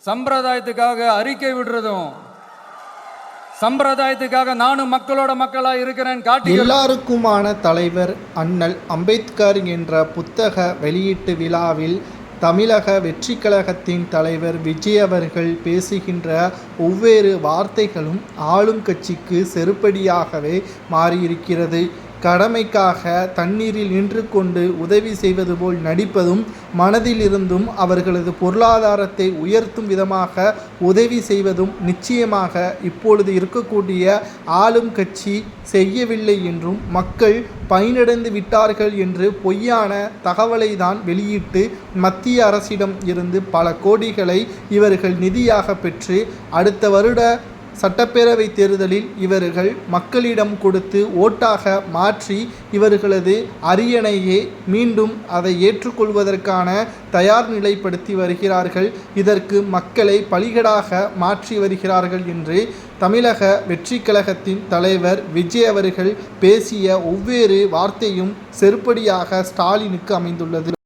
சம்பிரதாயத்துக்காக அறிக்கை விடுறதும், சம்பிரதாயத்துக்காக நானும் மக்களோட மக்களா இருக்கிறேன் காட்டி எல்லாருக்குமான தலைவர் அண்ணல் அம்பேத்கர் என்ற புத்தக வெளியீட்டு விழாவில் தமிழக வெற்றி கழகத்தின் தலைவர் விஜய் அவர்கள் பேசுகின்ற ஒவ்வொரு வார்த்தைகளும் ஆளும் கட்சிக்கு செருப்படியாகவே மாறியிருக்கிறது. கடமைக்காக தண்ணீரில் நின்று கொண்டு உதவி செய்வது போல் நடிப்பதும், மனதிலிருந்தும் அவர்களது பொருளாதாரத்தை உயர்த்தும் விதமாக உதவி செய்வதும் நிச்சயமாக இப்பொழுது இருக்கக்கூடிய ஆளும் கட்சி செய்யவில்லை என்றும், மக்கள் பயனடைந்து விட்டார்கள் என்று பொய்யான தகவலை தான் வெளியிட்டு மத்திய அரசிடம் இருந்து பல கோடிகளை இவர்கள் நிதியாக பெற்று அடுத்த வருட சட்டப்பேரவை தேர்தலில் இவர்கள் மக்களிடம் கொடுத்து ஓட்டாக மாற்றி இவர்களது அரியணையே மீண்டும் அதை ஏற்றுக்கொள்வதற்கான தயார் நிலைப்படுத்தி வருகிறார்கள். இதற்கு மக்களை பலிகடாக மாற்றி வருகிறார்கள் என்று தமிழக வெற்றி கழகத்தின் தலைவர் விஜய் அவர்கள் பேசிய ஒவ்வொரு வார்த்தையும் செருப்படியாக ஸ்டாலினுக்கு அமைந்துள்ளது.